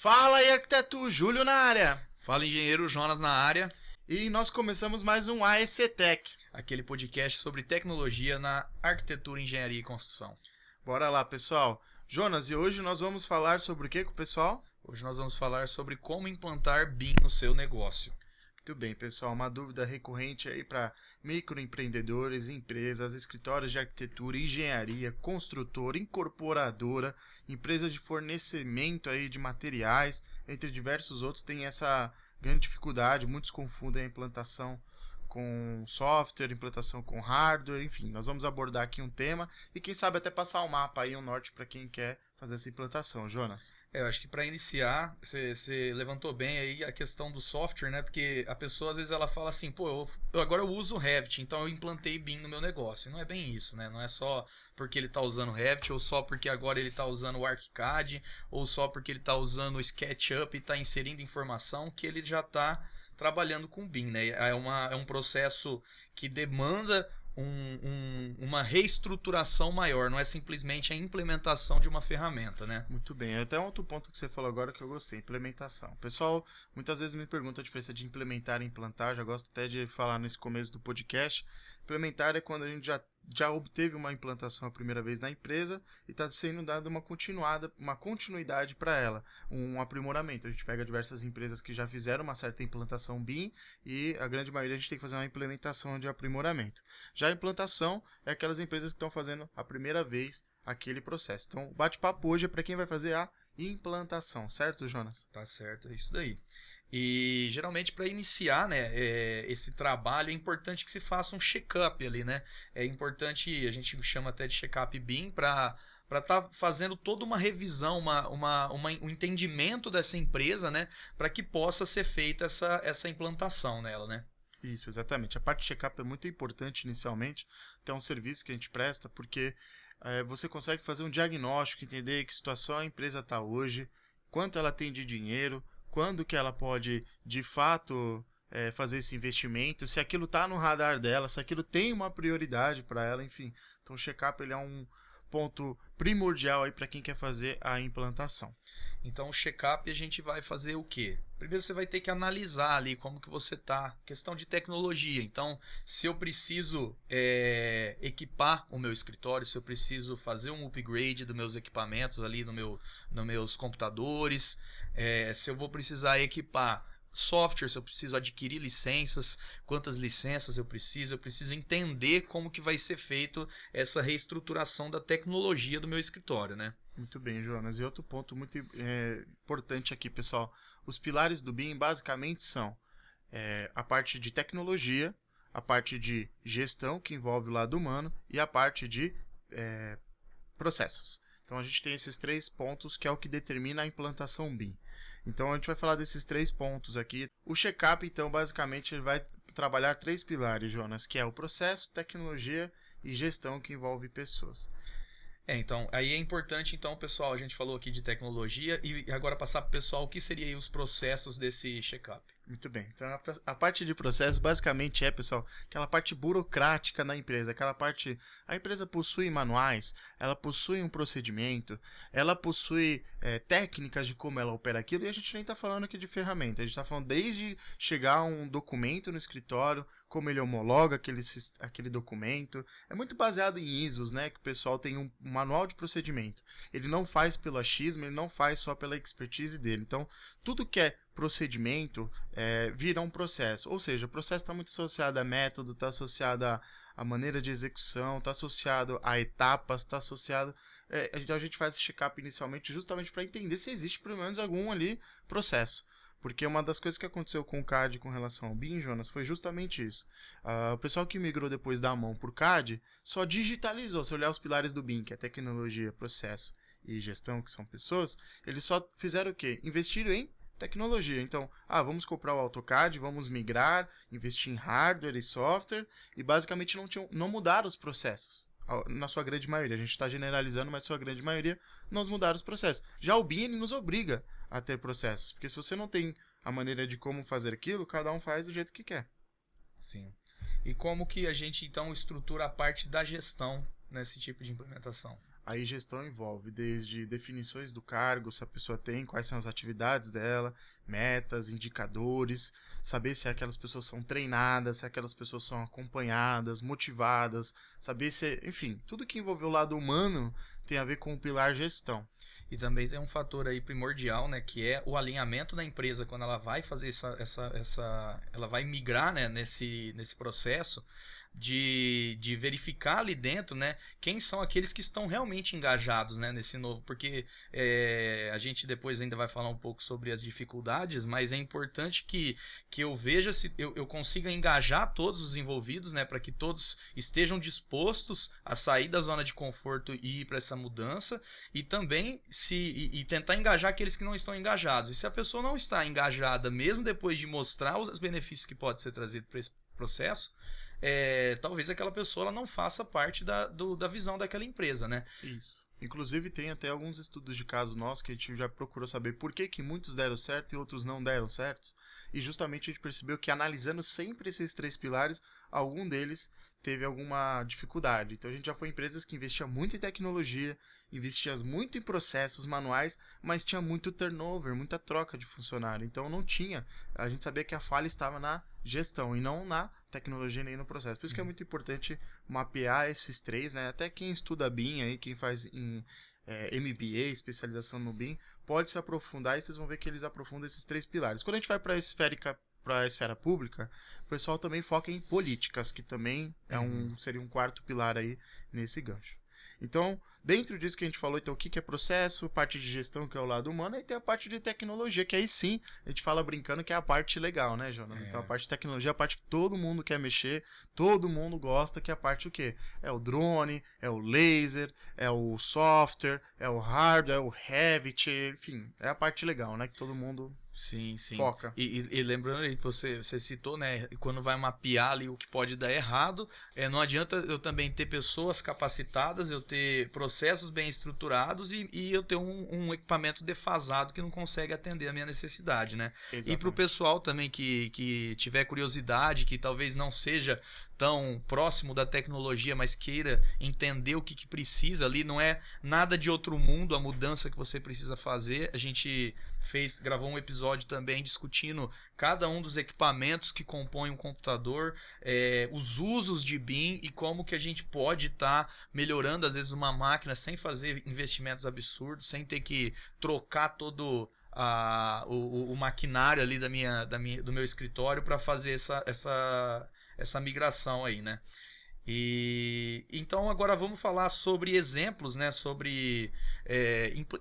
Fala aí, arquiteto Júlio na área. Fala, engenheiro Jonas na área. E nós começamos mais um AEC Tech, aquele podcast sobre tecnologia na arquitetura, engenharia e construção. Bora lá, pessoal. Jonas, e hoje nós vamos falar sobre o que com o pessoal? Hoje nós vamos falar sobre como implantar BIM no seu negócio. Muito bem, pessoal. Uma dúvida recorrente aí para microempreendedores, empresas, escritórios de arquitetura, engenharia, construtora, incorporadora, empresas de fornecimento aí de materiais, entre diversos outros, tem essa grande dificuldade. Muitos confundem a implantação com software, implantação com hardware, enfim, nós vamos abordar aqui um tema e quem sabe até passar o mapa aí, um norte para quem quer fazer essa implantação, Jonas. Eu acho que para iniciar, você levantou bem aí a questão do software, né? Porque a pessoa às vezes ela fala assim, pô, agora eu uso o Revit, então eu implantei BIM no meu negócio. E não é bem isso, né? Não é só porque ele está usando o Revit, ou só porque agora ele está usando o ArchiCAD, ou só porque ele está usando o SketchUp e está inserindo informação que ele já está trabalhando com BIM, né? É um processo que demanda uma reestruturação maior, não é simplesmente a implementação de uma ferramenta, né? Muito bem, até um outro ponto que você falou agora que eu gostei, implementação. O pessoal muitas vezes me pergunta a diferença de implementar e implantar, já gosto até de falar nesse começo do podcast. Implementar é quando a gente já obteve uma implantação a primeira vez na empresa e está sendo dada uma continuidade para ela, um aprimoramento. A gente pega diversas empresas que já fizeram uma certa implantação BIM e a grande maioria a gente tem que fazer uma implementação de aprimoramento. Já a implantação é aquelas empresas que estão fazendo a primeira vez aquele processo. Então, o bate-papo hoje é para quem vai fazer a implantação, certo, Jonas? Tá certo, é isso daí. E geralmente para iniciar, né, esse trabalho é importante que se faça um check-up ali, né? É importante, a gente chama até de check-up BIM para estar fazendo toda uma revisão, um entendimento dessa empresa, né, para que possa ser feita essa implantação nela, né? Isso, exatamente. A parte de check-up é muito importante inicialmente, até um serviço que a gente presta, porque você consegue fazer um diagnóstico, entender que situação a empresa está hoje, quanto ela tem de dinheiro, quando que ela pode, de fato, fazer esse investimento, se aquilo está no radar dela, se aquilo tem uma prioridade para ela, enfim. Então o check-up ele é um ponto primordial aí para quem quer fazer a implantação. Então o check-up a gente vai fazer o quê? Primeiro você vai ter que analisar ali como que você está, questão de tecnologia. Então, se eu preciso equipar o meu escritório, se eu preciso fazer um upgrade dos meus equipamentos ali nos meus computadores, se eu vou precisar equipar software, se eu preciso adquirir licenças, quantas licenças eu preciso entender como que vai ser feito essa reestruturação da tecnologia do meu escritório, né? Muito bem, Jonas. E outro ponto muito importante aqui, pessoal. Os pilares do BIM basicamente são a parte de tecnologia, a parte de gestão, que envolve o lado humano, e a parte de processos. Então a gente tem esses três pontos que é o que determina a implantação BIM. Então a gente vai falar desses três pontos aqui. O check-up, então, basicamente ele vai trabalhar três pilares, Jonas, que é o processo, tecnologia e gestão, que envolve pessoas. Então, aí é importante, então, pessoal, a gente falou aqui de tecnologia e agora passar para o pessoal o que seriam os processos desse check-up. Muito bem, então a parte de processo basicamente pessoal, aquela parte burocrática na empresa, aquela parte, a empresa possui manuais, ela possui um procedimento, ela possui técnicas de como ela opera aquilo, e a gente nem está falando aqui de ferramenta, a gente está falando desde chegar um documento no escritório, como ele homologa aquele documento, é muito baseado em ISOs, né, que o pessoal tem um manual de procedimento, ele não faz pelo achismo, ele não faz só pela expertise dele, então tudo que é procedimento vira um processo, ou seja, o processo está muito associado a método, está associado a maneira de execução, está associado a etapas, está associado a gente faz esse check-up inicialmente justamente para entender se existe pelo menos algum ali processo, porque uma das coisas que aconteceu com o CAD com relação ao BIM, Jonas, foi justamente isso. O pessoal que migrou depois da mão por CAD só digitalizou. Se olhar os pilares do BIM, que é tecnologia, processo e gestão, que são pessoas, eles só fizeram o quê? Investiram em tecnologia. Então, vamos comprar o AutoCAD, vamos migrar, investir em hardware e software, e basicamente não mudaram os processos. Na sua grande maioria, a gente está generalizando, mas sua grande maioria não mudaram os processos. Já o BIM ele nos obriga a ter processos, porque se você não tem a maneira de como fazer aquilo, cada um faz do jeito que quer. Sim. E como que a gente então estrutura a parte da gestão nesse tipo de implementação? Aí gestão envolve desde definições do cargo, se a pessoa tem, quais são as atividades dela, metas, indicadores, saber se aquelas pessoas são treinadas, se aquelas pessoas são acompanhadas, motivadas, saber se, enfim, tudo que envolve o lado humano tem a ver com o pilar gestão. E também tem um fator aí primordial, né, que é o alinhamento da empresa quando ela vai fazer ela vai migrar, né, nesse processo de verificar ali dentro, né, quem são aqueles que estão realmente engajados, né, nesse novo, porque a gente depois ainda vai falar um pouco sobre as dificuldades, mas é importante que eu veja se eu consiga engajar todos os envolvidos, né, para que todos estejam dispostos a sair da zona de conforto e ir para essa mudança, e também e tentar engajar aqueles que não estão engajados. E se a pessoa não está engajada, mesmo depois de mostrar os benefícios que pode ser trazido para esse processo, talvez aquela pessoa ela não faça parte da visão daquela empresa, né? Isso. Inclusive tem até alguns estudos de caso nossos que a gente já procurou saber por que muitos deram certo e outros não deram certo. E justamente a gente percebeu que analisando sempre esses 3 pilares, algum deles teve alguma dificuldade. Então a gente já foi em empresas que investiam muito em tecnologia, investiam muito em processos manuais, mas tinha muito turnover, muita troca de funcionário. Então não tinha, a gente sabia que a falha estava na gestão e não na tecnologia nem no processo. Por isso que é muito importante mapear esses 3, né? Até quem estuda BIM aí, quem faz em MBA, especialização no BIM, pode se aprofundar e vocês vão ver que eles aprofundam esses 3 pilares. Quando a gente vai para a esfera pública, o pessoal também foca em políticas, que também seria um 4º pilar aí nesse gancho. Então, dentro disso que a gente falou, então, o que é processo, parte de gestão, que é o lado humano, e tem a parte de tecnologia, que aí sim, a gente fala brincando que é a parte legal, né, Jonas? Então, a parte de tecnologia é a parte que todo mundo quer mexer, todo mundo gosta, que é a parte o quê? É o drone, é o laser, é o software, é o hardware, é o Revit, enfim, é a parte legal, né, que todo mundo... Sim. Foca. E lembrando aí, você citou, né? Quando vai mapear ali o que pode dar errado, não adianta eu também ter pessoas capacitadas, eu ter processos bem estruturados e eu ter um equipamento defasado que não consegue atender a minha necessidade, né? Exatamente. E para o pessoal também que tiver curiosidade, que talvez não seja tão próximo da tecnologia, mas queira entender o que precisa ali, não é nada de outro mundo a mudança que você precisa fazer. A gente gravou um episódio também discutindo cada um dos equipamentos que compõem um computador, os usos de BIM e como que a gente pode estar melhorando às vezes uma máquina sem fazer investimentos absurdos, sem ter que trocar todo o maquinário ali do meu escritório para fazer essa migração aí, né? E então agora vamos falar sobre exemplos, né? Sobre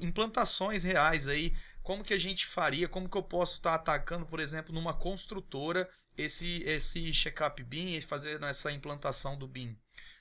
implantações reais aí. Como que a gente faria? Como que eu posso estar atacando, por exemplo, numa construtora esse check-up BIM e fazendo essa implantação do BIM?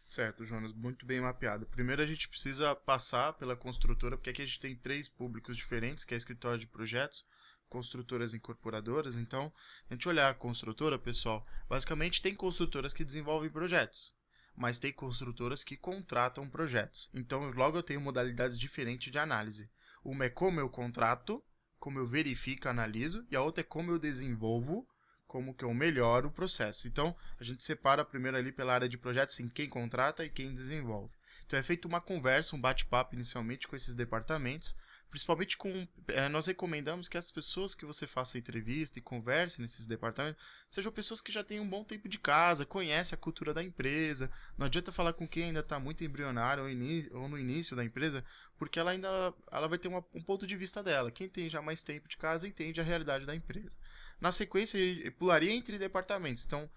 Certo, Jonas, muito bem mapeado. Primeiro a gente precisa passar pela construtora, porque aqui a gente tem 3 públicos diferentes, que é escritório de projetos, construtoras e incorporadoras. Então, a gente olhar a construtora, pessoal, basicamente tem construtoras que desenvolvem projetos, mas tem construtoras que contratam projetos. Então, logo eu tenho modalidades diferentes de análise. Uma é como eu contrato, como eu verifico, analiso, e a outra é como eu desenvolvo, como que eu melhoro o processo. Então, a gente separa primeiro ali pela área de projetos, em quem contrata e quem desenvolve. Então, é feita uma conversa, um bate-papo inicialmente com esses departamentos, principalmente nós recomendamos que as pessoas que você faça entrevista e converse nesses departamentos sejam pessoas que já têm um bom tempo de casa, conhecem a cultura da empresa. Não adianta falar com quem ainda está muito embrionário ou no início da empresa, porque ela vai ter um ponto de vista dela. Quem tem já mais tempo de casa entende a realidade da empresa. Na sequência, eu pularia entre departamentos. Então,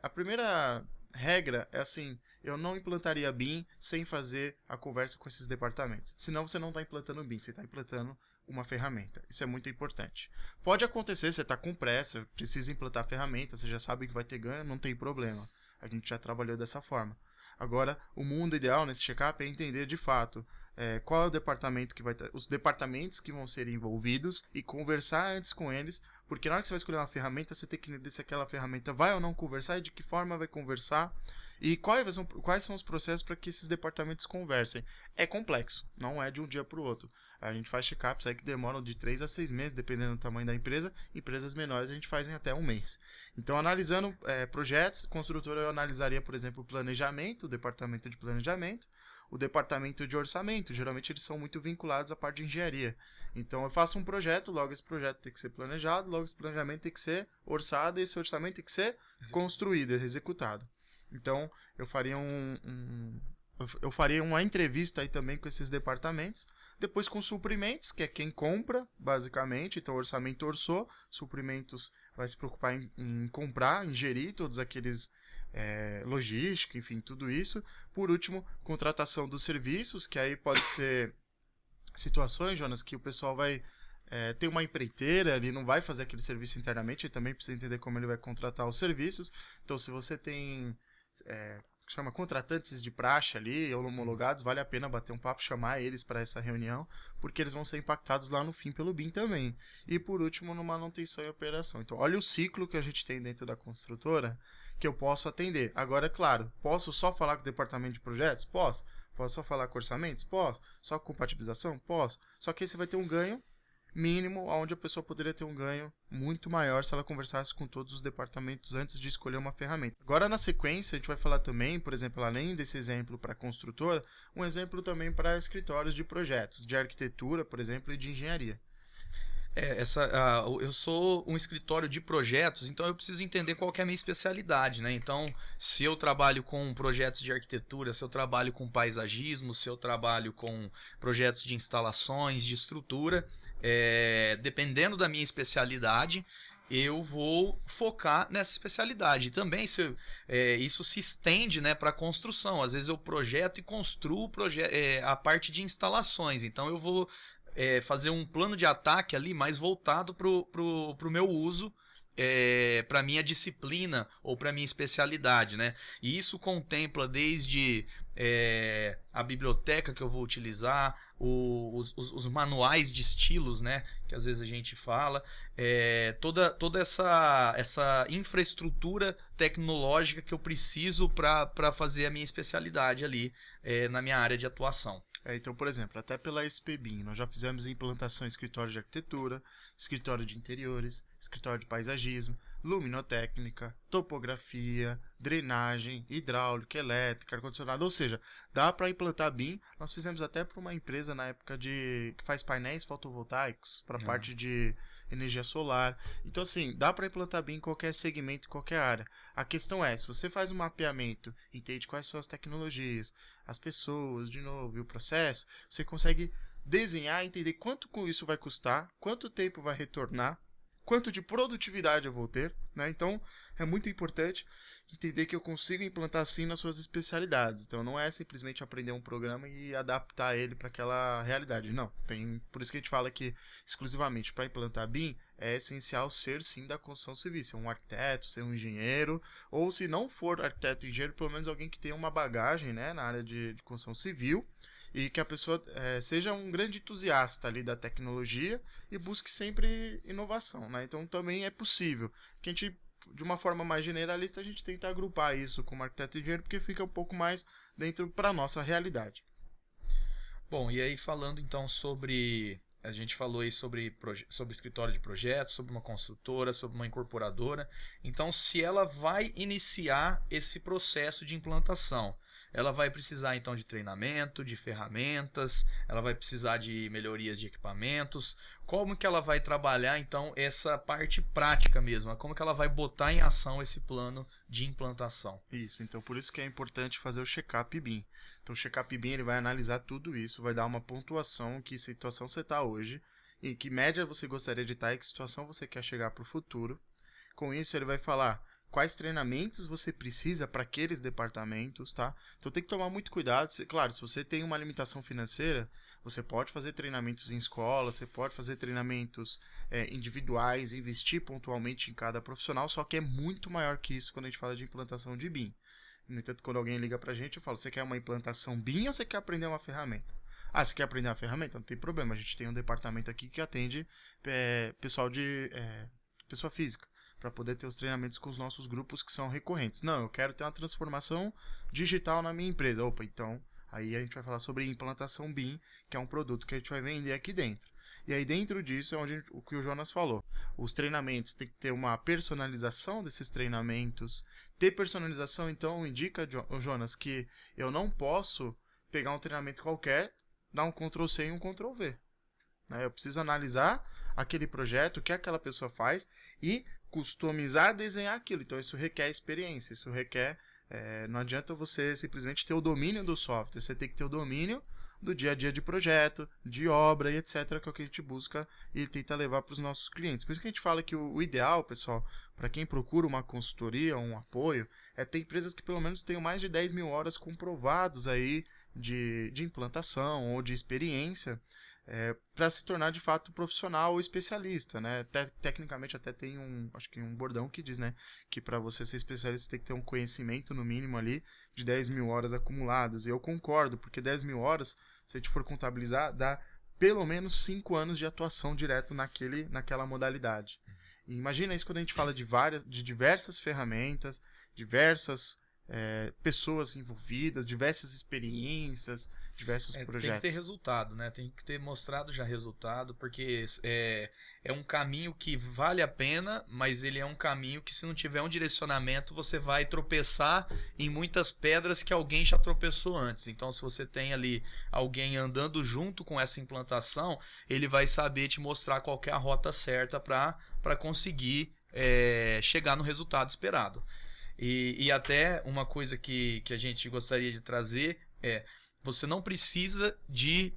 a primeira regra é assim: eu não implantaria BIM sem fazer a conversa com esses departamentos. Senão você não está implantando BIM, você está implantando uma ferramenta. Isso é muito importante. Pode acontecer, você está com pressa, precisa implantar a ferramenta, você já sabe que vai ter ganho, não tem problema. A gente já trabalhou dessa forma. Agora, o mundo ideal nesse check-up é entender de fato qual é o departamento que vai ter, os departamentos que vão ser envolvidos e conversar antes com eles, porque na hora que você vai escolher uma ferramenta, você tem que entender se aquela ferramenta vai ou não conversar e de que forma vai conversar e quais são os processos para que esses departamentos conversem. É complexo, não é de um dia para o outro. A gente faz check-ups aí que demoram de 3 a 6 meses, dependendo do tamanho da empresa. Empresas menores a gente faz em até 1 mês. Então, analisando projetos, construtora eu analisaria, por exemplo, o planejamento, o departamento de planejamento. o departamento de orçamento. Geralmente eles são muito vinculados à parte de engenharia. Então eu faço um projeto, logo esse projeto tem que ser planejado, logo esse planejamento tem que ser orçado e esse orçamento tem que ser construído, executado. Então eu faria eu faria uma entrevista aí também com esses departamentos, depois com suprimentos, que é quem compra, basicamente. Então o orçamento orçou, suprimentos vai se preocupar em comprar, em gerir todos aqueles logística, enfim, tudo isso. Por último, contratação dos serviços, que aí pode ser situações, Jonas, que o pessoal vai ter uma empreiteira, ele não vai fazer aquele serviço internamente, ele também precisa entender como ele vai contratar os serviços. Então, se você tem chama contratantes de praxe ali, ou homologados, vale a pena bater um papo, chamar eles para essa reunião, porque eles vão ser impactados lá no fim pelo BIM também. E por último, no manutenção e operação. Então, olha o ciclo que a gente tem dentro da construtora que eu posso atender. Agora, é claro, posso só falar com o departamento de projetos? Posso. Posso só falar com orçamentos? Posso. Só com compatibilização? Posso. Só que aí você vai ter um ganho mínimo, onde a pessoa poderia ter um ganho muito maior se ela conversasse com todos os departamentos antes de escolher uma ferramenta. Agora, na sequência, a gente vai falar também, por exemplo, além desse exemplo para construtora, um exemplo também para escritórios de projetos, de arquitetura, por exemplo, e de engenharia. Eu sou um escritório de projetos, então eu preciso entender qual que é a minha especialidade, né? Então, se eu trabalho com projetos de arquitetura, se eu trabalho com paisagismo, se eu trabalho com projetos de instalações, de estrutura, dependendo da minha especialidade, eu vou focar nessa especialidade. E também isso se estende, né, para a construção. Às vezes eu projeto e construo a parte de instalações. Então eu vou fazer um plano de ataque ali mais voltado pro meu uso, para minha disciplina ou para minha especialidade, né? E isso contempla desde a biblioteca que eu vou utilizar, os manuais de estilos, né? Que às vezes a gente fala, toda essa infraestrutura tecnológica que eu preciso para fazer a minha especialidade ali na minha área de atuação. Então, por exemplo, até pela SPBIM, nós já fizemos implantação em escritório de arquitetura, escritório de interiores, escritório de paisagismo, luminotécnica, topografia, drenagem, hidráulica, elétrica, ar-condicionado, ou seja, dá para implantar BIM. Nós fizemos até para uma empresa na época que faz painéis fotovoltaicos para a parte de energia solar. Então, assim, dá para implantar BIM em qualquer segmento, em qualquer área. A questão é, se você faz um mapeamento, entende quais são as tecnologias, as pessoas, de novo, e o processo, você consegue desenhar, entender quanto isso vai custar, quanto tempo vai retornar, quanto de produtividade eu vou ter, né? Então, é muito importante entender que eu consigo implantar assim nas suas especialidades. Então, não é simplesmente aprender um programa e adaptar ele para aquela realidade. Não, por isso que a gente fala que, exclusivamente para implantar BIM, é essencial ser, sim, da construção civil. Ser um arquiteto, ser um engenheiro, ou se não for arquiteto e engenheiro, pelo menos alguém que tenha uma bagagem, né, na área de construção civil, e que a pessoa seja um grande entusiasta ali da tecnologia e busque sempre inovação, né? Então também é possível que a gente, de uma forma mais generalista, a gente tenta agrupar isso como arquiteto e engenheiro, porque fica um pouco mais dentro para a nossa realidade. Bom, e aí falando então a gente falou aí sobre escritório de projetos, sobre uma construtora, sobre uma incorporadora. Então, se ela vai iniciar esse processo de implantação, ela vai precisar então de treinamento, de ferramentas, ela vai precisar de melhorias de equipamentos. Como que ela vai trabalhar então essa parte prática mesmo? Como que ela vai botar em ação esse plano de implantação? Isso, então por isso que é importante fazer o check-up BIM. Então o check-up BIM ele vai analisar tudo isso, vai dar uma pontuação, que situação você está hoje, e que média você gostaria de estar e que situação você quer chegar para o futuro. Com isso ele vai falar quais treinamentos você precisa para aqueles departamentos, tá? Então tem que tomar muito cuidado. Claro, se você tem uma limitação financeira, você pode fazer treinamentos em escola, você pode fazer treinamentos individuais, investir pontualmente em cada profissional, só que é muito maior que isso quando a gente fala de implantação de BIM. No entanto, quando alguém liga pra gente, eu falo, você quer uma implantação BIM ou você quer aprender uma ferramenta? Ah, você quer aprender uma ferramenta? Não tem problema, a gente tem um departamento aqui que atende pessoal pessoa física, para poder ter os treinamentos com os nossos grupos que são recorrentes. Não, eu quero ter uma transformação digital na minha empresa. Opa, então aí a gente vai falar sobre implantação BIM, que é um produto que a gente vai vender aqui dentro. E aí dentro disso é o que o Jonas falou. Os treinamentos tem que ter uma personalização desses treinamentos. Ter personalização, então, indica, Jonas, que eu não posso pegar um treinamento qualquer, dar um Ctrl+C e um Ctrl+V. Né? Eu preciso analisar aquele projeto, o que aquela pessoa faz e customizar, desenhar aquilo. Então isso requer experiência, isso requer... não adianta você simplesmente ter o domínio do software, você tem que ter o domínio do dia a dia de projeto, de obra e etc, que é o que a gente busca e tenta levar para os nossos clientes. Por isso que a gente fala que o ideal, pessoal, para quem procura uma consultoria, um apoio, é ter empresas que pelo menos tenham mais de 10 mil horas comprovados aí de implantação ou de experiência, para se tornar de fato profissional ou especialista, né? Tecnicamente até tem acho que um bordão que diz, né, que para você ser especialista você tem que ter um conhecimento no mínimo ali de 10 mil horas acumuladas. E eu concordo, porque 10 mil horas, se a gente for contabilizar, dá pelo menos 5 anos de atuação direto naquela modalidade. E imagina isso quando a gente fala de diversas ferramentas, diversas pessoas envolvidas, diversas experiências, diversos projetos. Tem que ter resultado, né? Tem que ter mostrado já resultado, porque é um caminho que vale a pena, mas ele é um caminho que, se não tiver um direcionamento, você vai tropeçar em muitas pedras que alguém já tropeçou antes. Então, se você tem ali alguém andando junto com essa implantação, ele vai saber te mostrar qual que é a rota certa para conseguir chegar no resultado esperado. E até uma coisa que a gente gostaria de trazer você não precisa de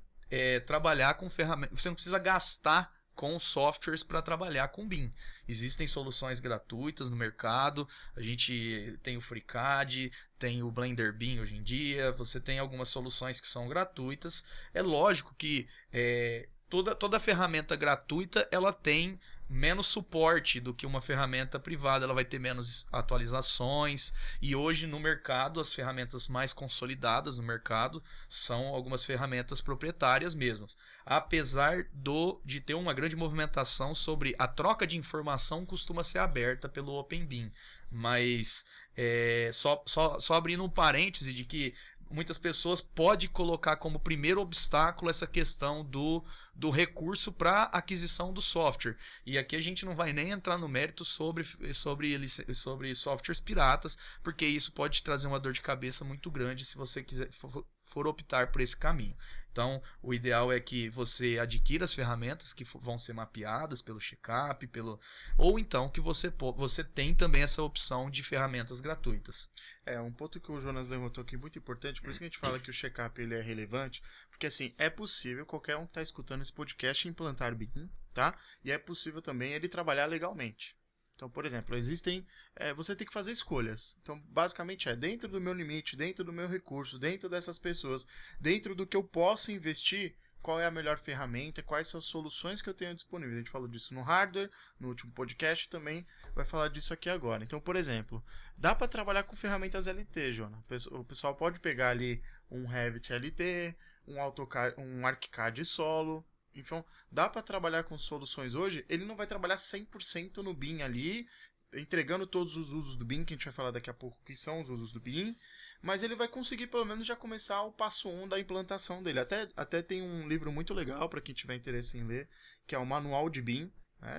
trabalhar com ferramentas, você não precisa gastar com softwares para trabalhar com BIM. Existem soluções gratuitas no mercado, a gente tem o FreeCAD, tem o Blender BIM hoje em dia, você tem algumas soluções que são gratuitas. É lógico que toda ferramenta gratuita ela tem menos suporte do que uma ferramenta privada, ela vai ter menos atualizações, e hoje no mercado as ferramentas mais consolidadas no mercado são algumas ferramentas proprietárias mesmo, apesar de ter uma grande movimentação sobre a troca de informação costuma ser aberta pelo OpenBIM, mas só abrindo um parêntese de que muitas pessoas podem colocar como primeiro obstáculo essa questão do recurso para aquisição do software. E aqui a gente não vai nem entrar no mérito sobre softwares piratas, porque isso pode trazer uma dor de cabeça muito grande se você for optar por esse caminho. Então, o ideal é que você adquira as ferramentas que vão ser mapeadas pelo Checkup, ou então que você tem também essa opção de ferramentas gratuitas. Um ponto que o Jonas levantou aqui muito importante, por isso que a gente fala que o Checkup ele é relevante, porque assim, é possível qualquer um que está escutando esse podcast implantar BIM, tá? E é possível também ele trabalhar legalmente. Então, por exemplo, você tem que fazer escolhas. Então, basicamente dentro do meu limite, dentro do meu recurso, dentro dessas pessoas, dentro do que eu posso investir, qual é a melhor ferramenta, quais são as soluções que eu tenho disponíveis. A gente falou disso no hardware, no último podcast também vai falar disso aqui agora. Então, por exemplo, dá para trabalhar com ferramentas LT, Jonas. O pessoal pode pegar ali um Revit LT, um AutoCAD, um ArchiCAD solo. Então, dá para trabalhar com soluções hoje. Ele não vai trabalhar 100% no BIM ali, entregando todos os usos do BIM, que a gente vai falar daqui a pouco que são os usos do BIM, mas ele vai conseguir pelo menos já começar o passo 1 da implantação dele. Até tem um livro muito legal para quem tiver interesse em ler, que é o Manual de BIM.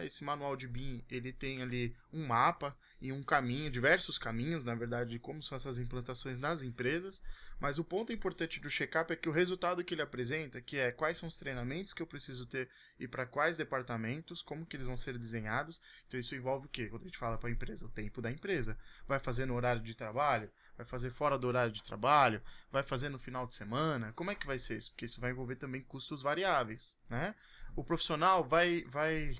Esse manual de BIM, ele tem ali um mapa e um caminho, diversos caminhos, na verdade, de como são essas implantações nas empresas, mas o ponto importante do Checkup é que o resultado que ele apresenta, que é quais são os treinamentos que eu preciso ter e para quais departamentos, como que eles vão ser desenhados. Então isso envolve o quê? Quando a gente fala para a empresa, o tempo da empresa. Vai fazer no horário de trabalho? Vai fazer fora do horário de trabalho? Vai fazer no final de semana? Como é que vai ser isso? Porque isso vai envolver também custos variáveis, né? O profissional vai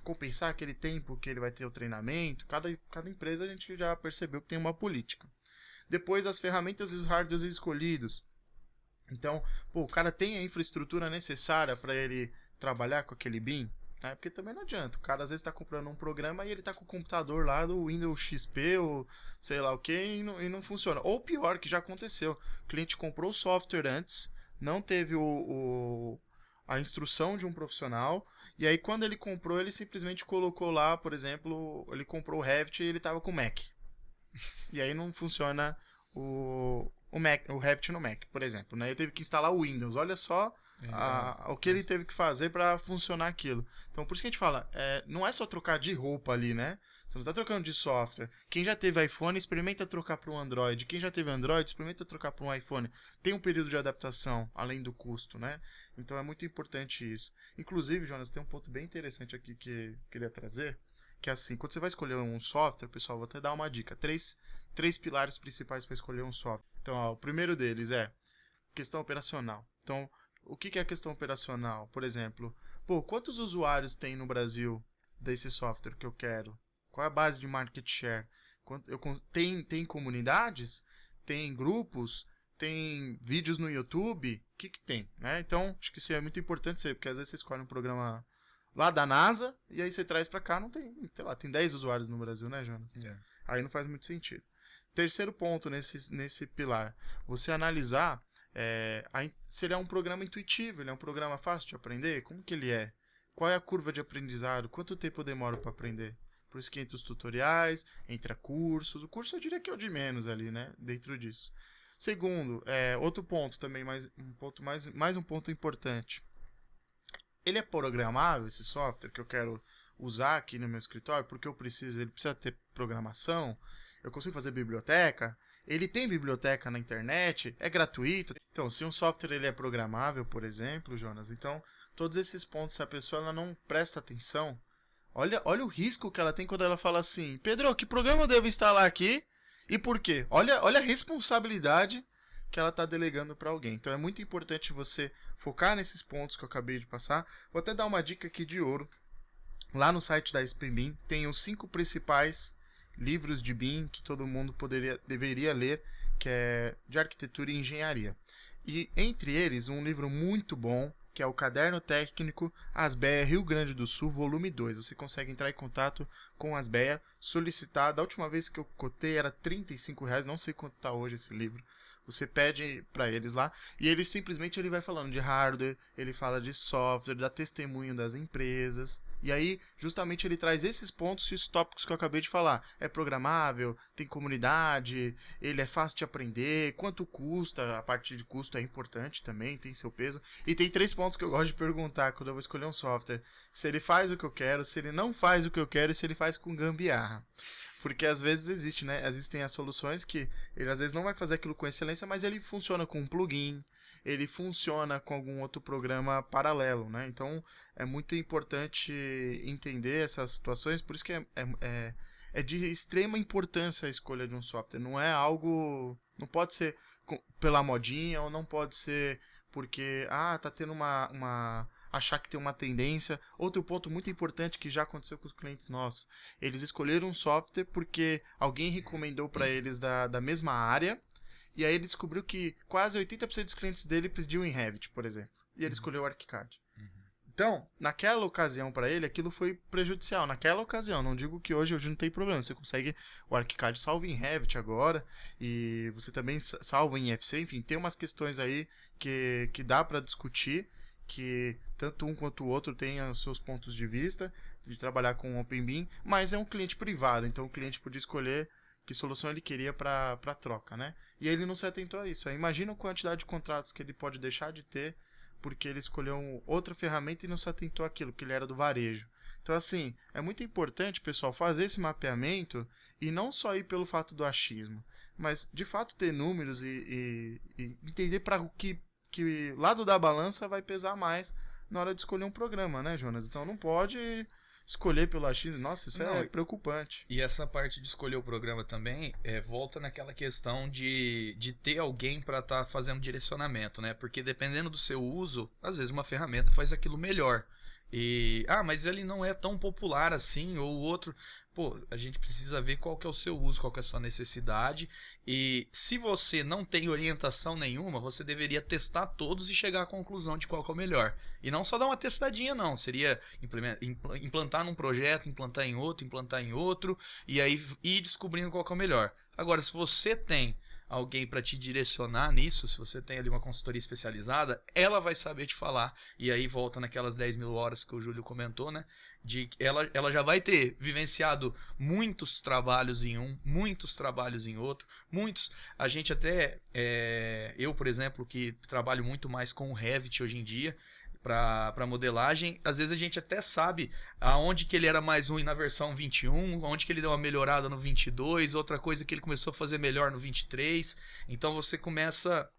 compensar aquele tempo que ele vai ter o treinamento. Cada empresa a gente já percebeu que tem uma política. Depois, as ferramentas e os hardwares escolhidos. Então, o cara tem a infraestrutura necessária para ele trabalhar com aquele BIM? Porque também não adianta. O cara às vezes está comprando um programa e ele está com o computador lá do Windows XP ou sei lá o que e não funciona. Ou pior, que já aconteceu. O cliente comprou o software antes, não teve a instrução de um profissional, e aí quando ele comprou, ele simplesmente colocou lá, por exemplo, ele comprou o Revit e ele estava com o Mac. E aí não funciona o Revit no Mac, por exemplo, né? Ele teve que instalar o Windows. Olha só o que ele teve que fazer para funcionar aquilo. Então, por isso que a gente fala, não é só trocar de roupa ali, né? Você não está trocando de software. Quem já teve iPhone, experimenta trocar para um Android. Quem já teve Android, experimenta trocar para um iPhone. Tem um período de adaptação, além do custo, né? Então, é muito importante isso. Inclusive, Jonas, tem um ponto bem interessante aqui que eu queria trazer, que é assim, quando você vai escolher um software, pessoal, vou até dar uma dica. Três pilares principais para escolher um software. Então, o primeiro deles é questão operacional. Então, o que é a questão operacional? Por exemplo, quantos usuários tem no Brasil desse software que eu quero? Qual é a base de market share? Tem comunidades? Tem grupos? Tem vídeos no YouTube? O que tem? Né? Então, acho que isso é muito importante, porque às vezes você escolhe um programa lá da NASA e aí você traz para cá, não tem, sei lá, tem 10 usuários no Brasil, né, Jonas? Aí não faz muito sentido. Terceiro ponto nesse pilar, você analisar se ele é um programa intuitivo, ele é um programa fácil de aprender, como que ele é? Qual é a curva de aprendizado? Quanto tempo eu demoro para aprender? Por isso que entre os tutoriais, entre cursos, o curso eu diria que é o de menos ali, né? Dentro disso. Segundo, outro ponto também, mais um ponto importante. Ele é programável, esse software que eu quero usar aqui no meu escritório, porque ele precisa ter programação, eu consigo fazer biblioteca, ele tem biblioteca na internet, é gratuito. Então, se um software ele é programável, por exemplo, Jonas, então, todos esses pontos, se a pessoa ela não presta atenção, olha o risco que ela tem quando ela fala assim, Pedro, que programa eu devo instalar aqui e por quê? Olha a responsabilidade que ela está delegando para alguém. Então, é muito importante você focar nesses pontos que eu acabei de passar. Vou até dar uma dica aqui de ouro. Lá no site da SPBIM tem os 5 principais livros de BIM que todo mundo deveria ler, que é de arquitetura e engenharia. E entre eles, um livro muito bom, que é o Caderno Técnico Asbeia Rio Grande do Sul, volume 2. Você consegue entrar em contato com a Asbeia, solicitar. Da última vez que eu cotei era R$35, não sei quanto está hoje esse livro. Você pede para eles lá e ele simplesmente vai falando de hardware, ele fala de software, dá testemunho das empresas. E aí, justamente, ele traz esses pontos e os tópicos que eu acabei de falar. É programável, tem comunidade, ele é fácil de aprender, quanto custa, a parte de custo é importante também, tem seu peso. E tem 3 pontos que eu gosto de perguntar quando eu vou escolher um software. Se ele faz o que eu quero, se ele não faz o que eu quero e se ele faz com gambiarra. Porque às vezes existem as soluções que ele às vezes não vai fazer aquilo com excelência, mas ele funciona com um plugin, ele funciona com algum outro programa paralelo, né? Então é muito importante entender essas situações, por isso que é de extrema importância a escolha de um software. Não é algo, não pode ser pela modinha ou não pode ser porque tá tendo achar que tem uma tendência. Outro ponto muito importante que já aconteceu com os clientes nossos. Eles escolheram um software porque alguém recomendou para eles da mesma área. E aí ele descobriu que quase 80% dos clientes dele pediam em Revit, por exemplo. E ele escolheu o ArchiCAD. Então, naquela ocasião para ele, aquilo foi prejudicial. Naquela ocasião, não digo que hoje não tem problema. Você consegue, o ArchiCAD salva em Revit agora, e você também salva em FC. Enfim, tem umas questões aí que dá para discutir, que tanto um quanto o outro tem os seus pontos de vista de trabalhar com o OpenBIM, mas é um cliente privado, então o cliente podia escolher que solução ele queria para troca, né? E ele não se atentou a isso. Aí imagina a quantidade de contratos que ele pode deixar de ter porque ele escolheu outra ferramenta e não se atentou àquilo, que ele era do varejo. Então, assim, é muito importante, pessoal, fazer esse mapeamento e não só ir pelo fato do achismo, mas de fato ter números e entender para o que lado da balança vai pesar mais na hora de escolher um programa, né, Jonas? Então não pode escolher pelo achismo. Nossa, isso é preocupante. E essa parte de escolher o programa também volta naquela questão de ter alguém para estar fazendo direcionamento, né? Porque dependendo do seu uso, às vezes uma ferramenta faz aquilo melhor. Mas ele não é tão popular assim, ou o outro. Pô, a gente precisa ver qual que é o seu uso, qual que é a sua necessidade. E se você não tem orientação nenhuma, você deveria testar todos e chegar à conclusão de qual que é o melhor. E não só dar uma testadinha, não. Seria implantar num projeto, implantar em outro, e aí ir descobrindo qual que é o melhor. Agora, se você tem alguém para te direcionar nisso, se você tem ali uma consultoria especializada, ela vai saber te falar. E aí volta naquelas 10 mil horas que o Júlio comentou, né? De ela já vai ter vivenciado muitos trabalhos em um, muitos trabalhos em outro, muitos. A gente até, eu, por exemplo, que trabalho muito mais com o Revit hoje em dia, para modelagem, às vezes a gente até sabe aonde que ele era mais ruim na versão 21, onde que ele deu uma melhorada no 22, outra coisa que ele começou a fazer melhor no 23. Então você começa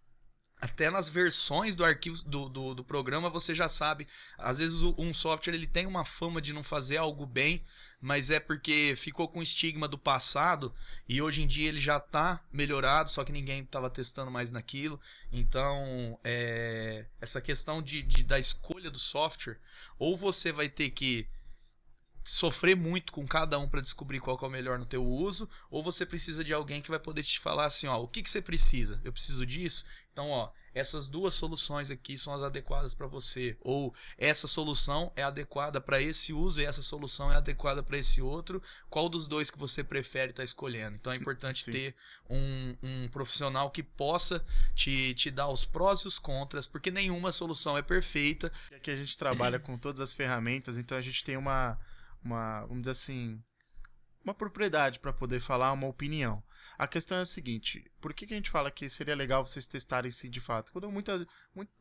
até nas versões do arquivo do programa, você já sabe. Às vezes um software ele tem uma fama de não fazer algo bem, mas é porque ficou com o estigma do passado e hoje em dia ele já está melhorado, só que ninguém estava testando mais naquilo. Então, essa questão da escolha do software, ou você vai ter que sofrer muito com cada um para descobrir qual que é o melhor no teu uso, ou você precisa de alguém que vai poder te falar assim, ó, o que você precisa? Eu preciso disso? Então, ó, essas duas soluções aqui são as adequadas para você, ou essa solução é adequada para esse uso e essa solução é adequada para esse outro, qual dos dois que você prefere estar escolhendo? Então é importante ter um profissional que possa te dar os prós e os contras, porque nenhuma solução é perfeita. E aqui a gente trabalha com todas as ferramentas, então a gente tem vamos dizer assim, uma propriedade para poder falar uma opinião. A questão é o seguinte, por que a gente fala que seria legal vocês testarem sim de fato? Quando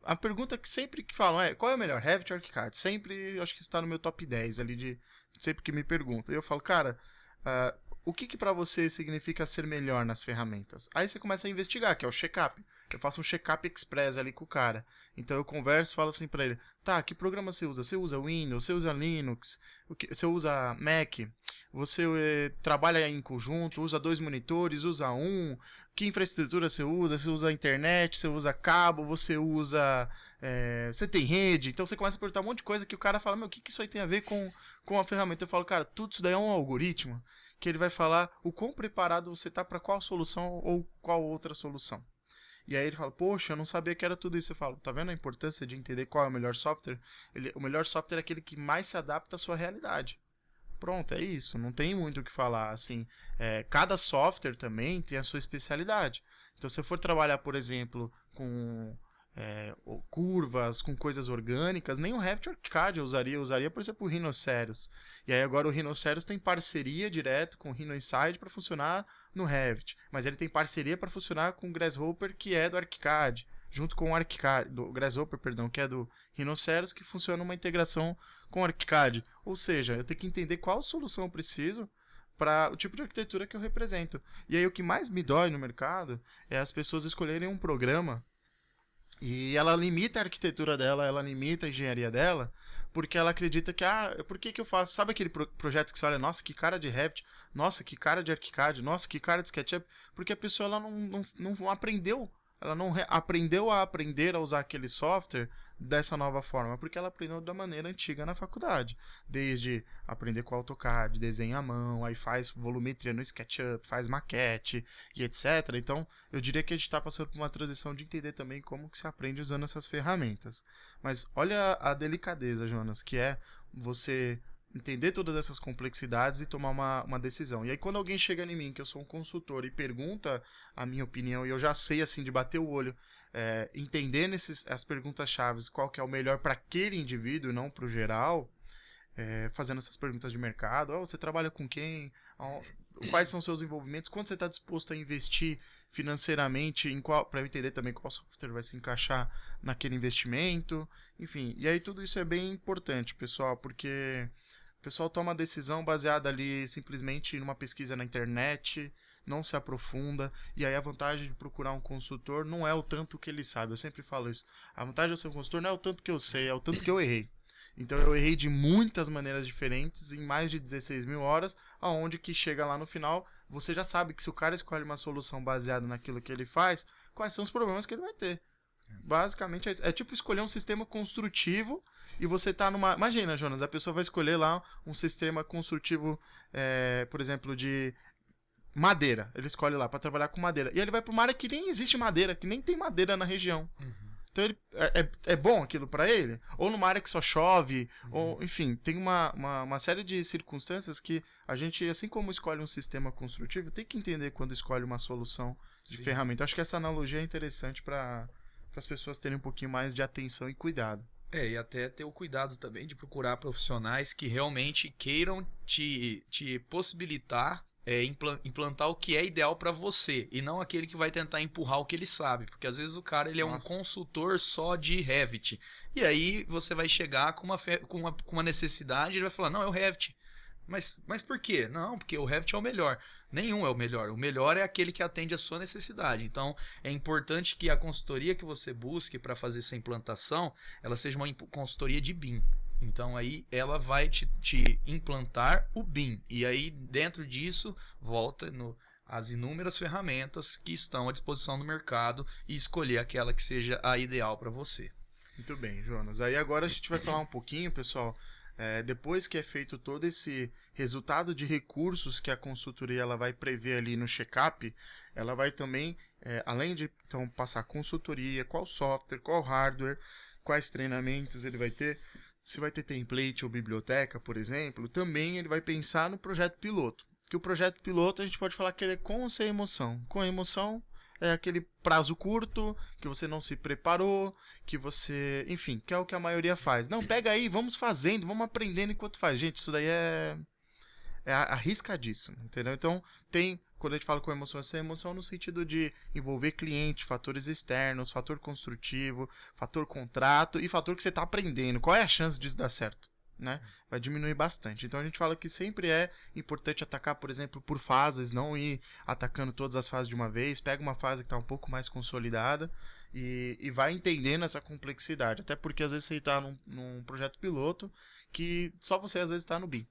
a pergunta que sempre que falam é, qual é o melhor, Revit ou ArchiCAD? Sempre, acho que está no meu top 10 ali, sempre que me perguntam. E eu falo, cara, o que para você significa ser melhor nas ferramentas? Aí você começa a investigar, que é o check-up. Eu faço um check-up express ali com o cara. Então eu converso e falo assim pra ele, tá, que programa você usa? Você usa Windows? Você usa Linux? Você usa Mac? Você trabalha em conjunto? Usa 2 monitores? Usa um? Que infraestrutura você usa? Você usa internet? Você usa cabo? Você usa... você tem rede? Então você começa a perguntar um monte de coisa que o cara fala, meu, o que isso aí tem a ver com a ferramenta? Eu falo, cara, tudo isso daí é um algoritmo que ele vai falar o quão preparado você tá para qual solução ou qual outra solução. E aí ele fala, poxa, eu não sabia que era tudo isso. Eu falo, tá vendo a importância de entender qual é o melhor software? O melhor software é aquele que mais se adapta à sua realidade. Pronto, é isso. Não tem muito o que falar. Assim, cada software também tem a sua especialidade. Então, se eu for trabalhar, por exemplo, com curvas, com coisas orgânicas, nem o Revit ou ArchiCAD eu usaria, por exemplo, o Rhinoceros. E aí agora o Rhinoceros tem parceria direto com o Rhinoinside para funcionar no Revit, mas ele tem parceria para funcionar com o Grasshopper, que é do ArchiCAD, junto com o ArchiCAD, do Grasshopper, perdão, que é do Rhinoceros, que funciona uma integração com o ArchiCAD. Ou seja, eu tenho que entender qual solução eu preciso para o tipo de arquitetura que eu represento. E aí o que mais me dói no mercado é as pessoas escolherem um programa e ela limita a arquitetura dela, ela limita a engenharia dela, porque ela acredita que, por que eu faço? Sabe aquele projeto que você olha, nossa, que cara de Revit, nossa, que cara de ArchiCAD, nossa, que cara de SketchUp, porque a pessoa ela não aprendeu, ela não aprendeu a aprender a usar aquele software dessa nova forma, porque ela aprendeu da maneira antiga na faculdade, desde aprender com AutoCAD, desenha à mão, aí faz volumetria no SketchUp, faz maquete e etc. Então, eu diria que a gente está passando por uma transição de entender também como que se aprende usando essas ferramentas. Mas olha a delicadeza, Jonas, que é você entender todas essas complexidades e tomar uma decisão. E aí quando alguém chega em mim, que eu sou um consultor, e pergunta a minha opinião, e eu já sei assim de bater o olho, entender as perguntas chaves, qual que é o melhor para aquele indivíduo, não para o geral, fazendo essas perguntas de mercado, você trabalha com quem, quais são os seus envolvimentos, quanto você está disposto a investir financeiramente, para eu entender também qual software vai se encaixar naquele investimento, enfim. E aí tudo isso é bem importante, pessoal, porque o pessoal toma decisão baseada ali simplesmente numa pesquisa na internet, não se aprofunda, e aí a vantagem de procurar um consultor não é o tanto que ele sabe, eu sempre falo isso. A vantagem de ser um consultor não é o tanto que eu sei, é o tanto que eu errei. Então eu errei de muitas maneiras diferentes, em mais de 16 mil horas, aonde que chega lá no final, você já sabe que se o cara escolhe uma solução baseada naquilo que ele faz, quais são os problemas que ele vai ter. Basicamente é isso. É tipo escolher um sistema construtivo e você tá numa... Imagina, Jonas, a pessoa vai escolher lá um sistema construtivo, por exemplo, de madeira. Ele escolhe lá para trabalhar com madeira. E ele vai para uma área que nem existe madeira, que nem tem madeira na região. Então é bom aquilo para ele? Ou numa área que só chove, ou enfim, tem uma série de circunstâncias que a gente, assim como escolhe um sistema construtivo, tem que entender quando escolhe uma solução de ferramenta. Acho que essa analogia é interessante para as pessoas terem um pouquinho mais de atenção e cuidado. E até ter o cuidado também de procurar profissionais que realmente queiram te possibilitar implantar o que é ideal para você e não aquele que vai tentar empurrar o que ele sabe, porque às vezes o cara ele é um consultor só de Revit e aí você vai chegar com uma necessidade e ele vai falar, não, é o Revit. Mas por quê? Não, porque o Revit é o melhor. Nenhum é o melhor. O melhor é aquele que atende a sua necessidade. Então, é importante que a consultoria que você busque para fazer essa implantação, ela seja uma consultoria de BIM. Então, aí ela vai te implantar o BIM. E aí, dentro disso, volta as inúmeras ferramentas que estão à disposição no mercado e escolher aquela que seja a ideal para você. Muito bem, Jonas. Aí agora a gente vai falar um pouquinho, pessoal. Depois que é feito todo esse resultado de recursos que a consultoria ela vai prever ali no check-up, ela vai também, além de então, passar consultoria, qual software, qual hardware, quais treinamentos ele vai ter, se vai ter template ou biblioteca, por exemplo, também ele vai pensar no projeto piloto. Que o projeto piloto a gente pode falar que ele é com ou sem emoção. Com emoção é aquele prazo curto, que você não se preparou, que você... Enfim, que é o que a maioria faz. Não, pega aí, vamos fazendo, vamos aprendendo enquanto faz. Gente, isso daí é arriscadíssimo, entendeu? Então, quando a gente fala com emoção, essa emoção no sentido de envolver cliente, fatores externos, fator construtivo, fator contrato e fator que você está aprendendo. Qual é a chance disso dar certo? Né? Vai diminuir bastante. Então a gente fala que sempre é importante atacar, por exemplo, por fases, não ir atacando todas as fases de uma vez. Pega uma fase que está um pouco mais consolidada e vai entendendo essa complexidade. Até porque às vezes você está num projeto piloto que só você às vezes está no BIM.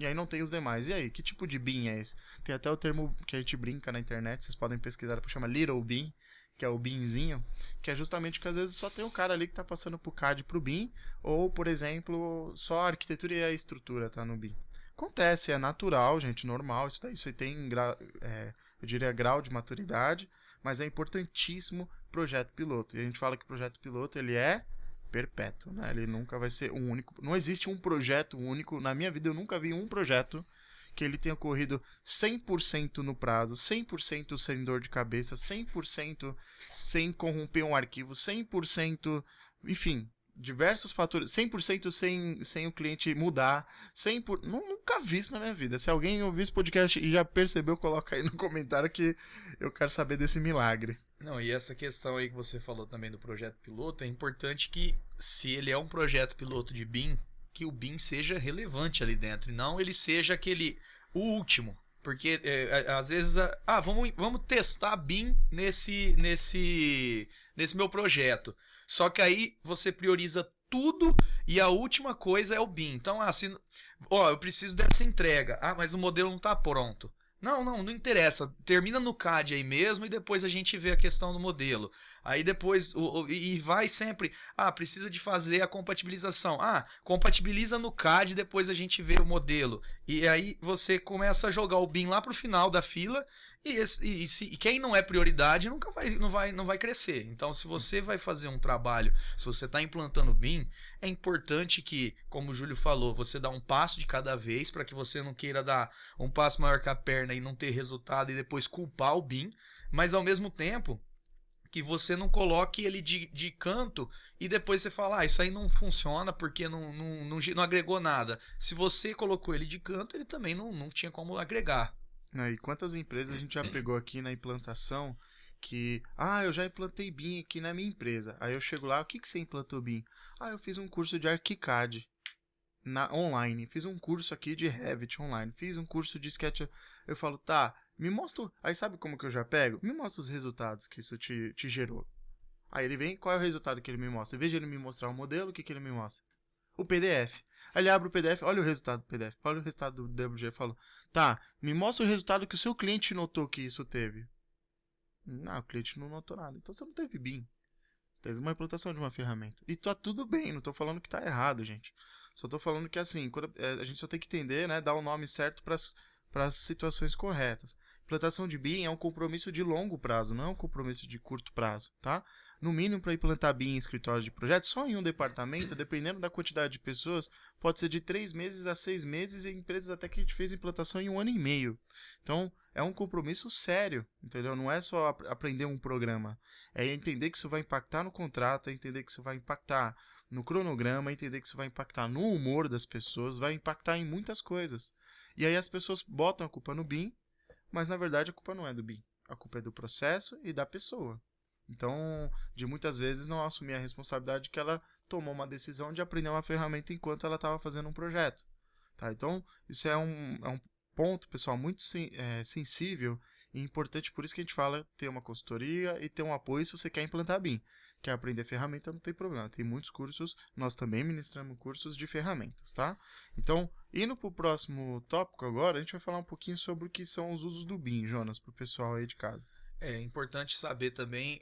E aí não tem os demais. E aí, que tipo de BIM é esse? Tem até o termo que a gente brinca na internet, vocês podem pesquisar, chama Little BIM, que é o BIMzinho, que é justamente que às vezes só tem um cara ali que está passando pro CAD pro BIM, ou, por exemplo, só a arquitetura e a estrutura tá no BIM. Acontece, é natural, gente, normal, isso aí tem, eu diria, grau de maturidade, mas é importantíssimo projeto piloto. E a gente fala que o projeto piloto, ele é perpétuo, né? Ele nunca vai ser um único, não existe um projeto único, na minha vida eu nunca vi um projeto que ele tenha corrido 100% no prazo, 100% sem dor de cabeça, 100% sem corromper um arquivo, 100%, enfim, diversos fatores, 100% sem o cliente mudar, 100%, nunca vi isso na minha vida. Se alguém ouviu esse podcast e já percebeu, coloca aí no comentário que eu quero saber desse milagre. Não, e essa questão aí que você falou também do projeto piloto, é importante que, se ele é um projeto piloto de BIM, que o BIM seja relevante ali dentro, e não ele seja o último. Porque às vezes, vamos testar BIM nesse meu projeto. Só que aí você prioriza tudo e a última coisa é o BIM. Então, eu preciso dessa entrega. Mas o modelo não está pronto. Não interessa. Termina no CAD aí mesmo e depois a gente vê a questão do modelo. Aí depois, e vai sempre, precisa de fazer a compatibilização. Compatibiliza no CAD e depois a gente vê o modelo. E aí você começa a jogar o BIM lá pro final da fila e quem não é prioridade não vai crescer. Então, se você vai fazer um trabalho, se você está implantando BIM, é importante que, como o Júlio falou, você dá um passo de cada vez para que você não queira dar um passo maior que a perna e não ter resultado e depois culpar o BIM, mas ao mesmo tempo que você não coloque ele de canto e depois você fala, isso aí não funciona porque não agregou nada. Se você colocou ele de canto, ele também não tinha como agregar. E quantas empresas a gente já pegou aqui na implantação que, eu já implantei BIM aqui na minha empresa. Aí eu chego lá, o que você implantou BIM? Eu fiz um curso de ArchiCAD online, fiz um curso aqui de Revit online, fiz um curso de Sketch. Eu falo, me mostra, aí sabe como que eu já pego? Me mostra os resultados que isso te gerou. Aí ele vem, qual é o resultado que ele me mostra? Em vez de ele me mostrar o modelo, o que ele me mostra? O PDF. Aí ele abre o PDF, olha o resultado do PDF, olha o resultado do WG, eu falo, me mostra o resultado que o seu cliente notou que isso teve. Não, o cliente não notou nada, então você não teve BIM. Você teve uma implantação de uma ferramenta. E tá tudo bem, não tô falando que tá errado, gente. Só tô falando que assim, a gente só tem que entender, né, dar o nome certo para as situações corretas. Implantação de BIM é um compromisso de longo prazo, não é um compromisso de curto prazo, tá? no mínimo para implantar BIM em escritório de projeto, só em um departamento, dependendo da quantidade de pessoas, pode ser de 3 meses a 6 meses e empresas até que a gente fez implantação em 1 ano e meio. Então, é um compromisso sério, entendeu? Não é só aprender um programa, é entender que isso vai impactar no contrato, é entender que isso vai impactar no cronograma, é entender que isso vai impactar no humor das pessoas, vai impactar em muitas coisas. E aí as pessoas botam a culpa no BIM, mas na verdade a culpa não é do BIM. A culpa é do processo e da pessoa. Então, de muitas vezes não assumir a responsabilidade que ela tomou uma decisão de aprender uma ferramenta enquanto ela estava fazendo um projeto. Tá? Então, isso é um ponto, pessoal, muito sensível e importante. Por isso que a gente fala ter uma consultoria e ter um apoio se você quer implantar BIM. Quer aprender ferramenta, não tem problema. Tem muitos cursos, nós também ministramos cursos de ferramentas, tá? Então, indo para o próximo tópico agora, a gente vai falar um pouquinho sobre o que são os usos do BIM, Jonas, para o pessoal aí de casa. É importante saber também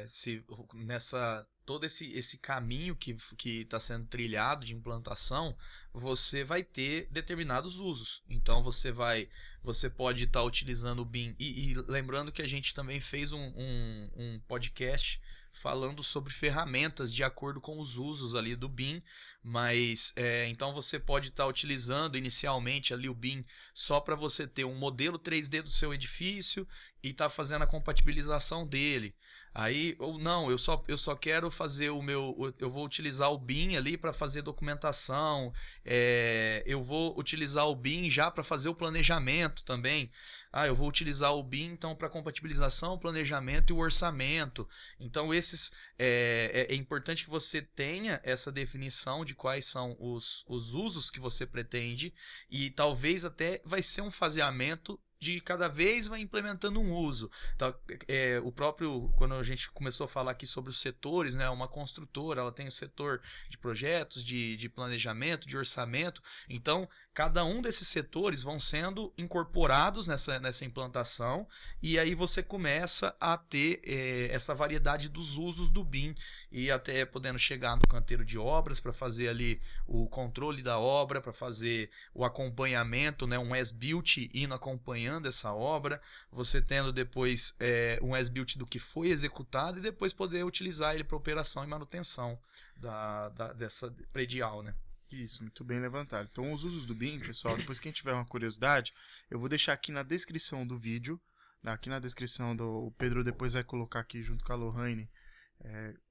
se nessa todo esse caminho que está sendo trilhado de implantação, você vai ter determinados usos. Então você pode estar utilizando o BIM e lembrando que a gente também fez um podcast falando sobre ferramentas de acordo com os usos ali do BIM, mas então você pode estar utilizando inicialmente ali o BIM só para você ter um modelo 3D do seu edifício e tá fazendo a compatibilização dele. Aí, ou não, eu só quero fazer eu vou utilizar o BIM ali para fazer documentação, eu vou utilizar o BIM já para fazer o planejamento também. Eu vou utilizar o BIM então para compatibilização, planejamento e o orçamento. Então é importante que você tenha essa definição de quais são os usos que você pretende e talvez até vai ser um faseamento de cada vez vai implementando um uso. Então, o próprio, quando a gente começou a falar aqui sobre os setores, né, uma construtora, ela tem o setor de projetos, de planejamento, de orçamento. Então, cada um desses setores vão sendo incorporados nessa implantação e aí você começa a ter essa variedade dos usos do BIM e até podendo chegar no canteiro de obras para fazer ali o controle da obra, para fazer o acompanhamento, né, um as-built indo acompanhando essa obra, você tendo depois um as-built do que foi executado e depois poder utilizar ele para operação e manutenção dessa predial, né? Isso, muito bem levantado. Então, os usos do BIM, pessoal, depois quem tiver uma curiosidade, eu vou deixar aqui na descrição do vídeo, aqui na descrição o Pedro depois vai colocar aqui junto com a Lohane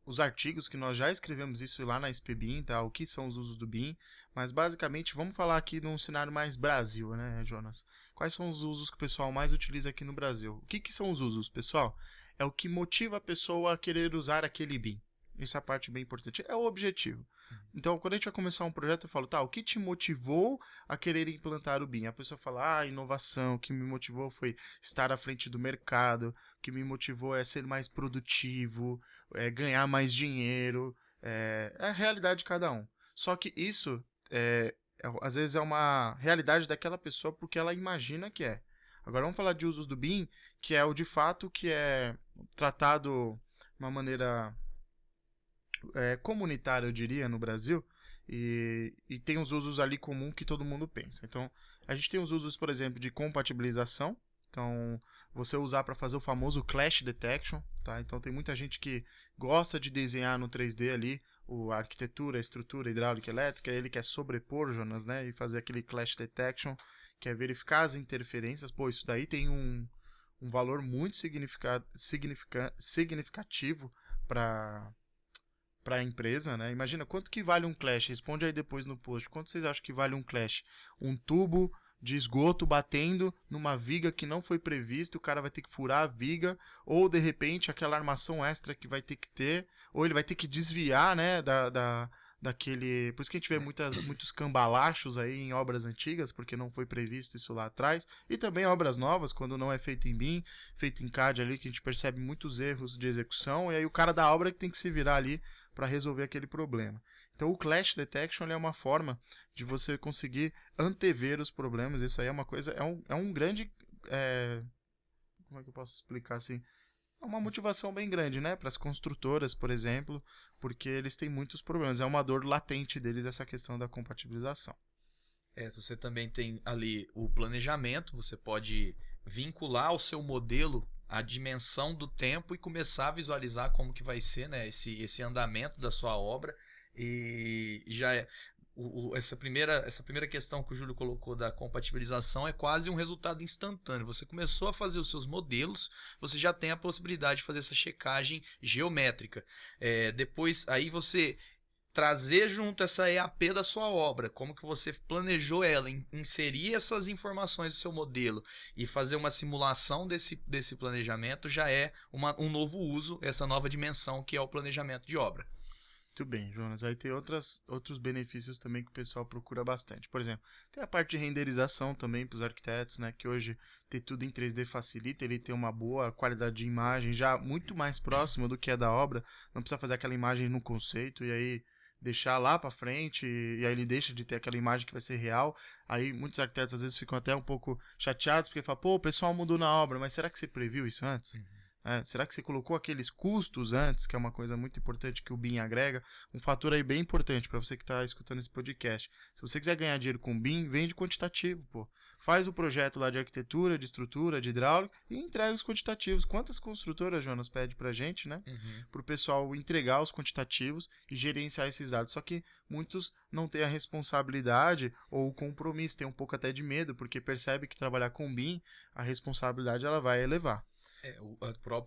os artigos que nós já escrevemos isso lá na SPBIM, tá? O que são os usos do BIM, mas basicamente vamos falar aqui num cenário mais Brasil, né, Jonas? Quais são os usos que o pessoal mais utiliza aqui no Brasil? O que são os usos, pessoal? É o que motiva a pessoa a querer usar aquele BIM. Isso é a parte bem importante. É o objetivo. Então, quando a gente vai começar um projeto, eu falo, tá, o que te motivou a querer implantar o BIM? A pessoa fala, inovação, o que me motivou foi estar à frente do mercado, o que me motivou é ser mais produtivo, ganhar mais dinheiro, é a realidade de cada um. Só que isso, às vezes, é uma realidade daquela pessoa porque ela imagina que é. Agora, vamos falar de usos do BIM, que é o de fato que é tratado de uma maneira comunitária, eu diria, no Brasil, e tem os usos ali comum que todo mundo pensa. Então, a gente tem os usos, por exemplo, de compatibilização. Então, você usar para fazer o famoso clash detection, tá? Então, tem muita gente que gosta de desenhar no 3D ali a arquitetura, a estrutura hidráulica e elétrica, ele quer sobrepor, Jonas, né? E fazer aquele clash detection, que é verificar as interferências. Pô, isso daí tem um valor muito significativo para a empresa, né? Imagina quanto que vale um clash. Responde aí depois no post. Quanto vocês acham que vale um clash? Um tubo de esgoto batendo numa viga que não foi prevista, o cara vai ter que furar a viga, ou de repente aquela armação extra que vai ter que ter, ou ele vai ter que desviar, né, daquele... Por isso que a gente vê muitos cambalachos aí em obras antigas, porque não foi previsto isso lá atrás, e também obras novas, quando não é feito em BIM, feito em CAD ali, que a gente percebe muitos erros de execução, e aí o cara da obra que tem que se virar ali para resolver aquele problema. Então o Clash Detection é uma forma de você conseguir antever os problemas. Isso aí é uma coisa, é um grande, como é que eu posso explicar assim? É uma motivação bem grande, né, para as construtoras, por exemplo, porque eles têm muitos problemas. É uma dor latente deles essa questão da compatibilização. Você também tem ali o planejamento, você pode vincular o seu modelo a dimensão do tempo e começar a visualizar como que vai ser, né, esse andamento da sua obra. E já essa primeira questão que o Júlio colocou da compatibilização é quase um resultado instantâneo. Você começou a fazer os seus modelos, você já tem a possibilidade de fazer essa checagem geométrica. Depois, aí você trazer junto essa EAP da sua obra, como que você planejou ela, inserir essas informações do seu modelo e fazer uma simulação desse planejamento já é um novo uso, essa nova dimensão que é o planejamento de obra. Muito bem, Jonas. Aí tem outros benefícios também que o pessoal procura bastante. Por exemplo, tem a parte de renderização também para os arquitetos, né? Que hoje ter tudo em 3D facilita ele ter uma boa qualidade de imagem, já muito mais próxima do que é da obra. Não precisa fazer aquela imagem no conceito e aí deixar lá para frente e aí ele deixa de ter aquela imagem que vai ser real. Aí muitos arquitetos às vezes ficam até um pouco chateados porque falam, pô, o pessoal mudou na obra, mas será que você previu isso antes? Será que você colocou aqueles custos antes, que é uma coisa muito importante que o BIM agrega? Um fator aí bem importante para você que está escutando esse podcast. Se você quiser ganhar dinheiro com BIM, vende quantitativo, pô. Faz o projeto lá de arquitetura, de estrutura, de hidráulica e entrega os quantitativos. Quantas construtoras, Jonas, pede pra gente, né? Para o pessoal entregar os quantitativos e gerenciar esses dados. Só que muitos não têm a responsabilidade ou o compromisso, tem um pouco até de medo, porque percebe que trabalhar com BIM, a responsabilidade ela vai elevar.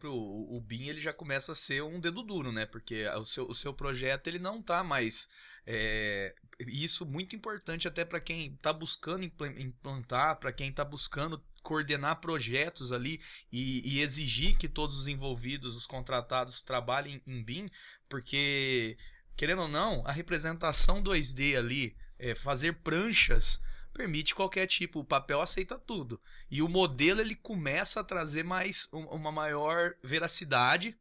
O BIM ele já começa a ser um dedo duro, né? Porque o seu projeto ele não está mais... isso muito importante até para quem está buscando implantar, para quem está buscando coordenar projetos ali e exigir que todos os envolvidos, os contratados, trabalhem em BIM, porque, querendo ou não, a representação 2D ali, fazer pranchas... permite qualquer tipo, o papel aceita tudo. E o modelo ele começa a trazer uma maior veracidade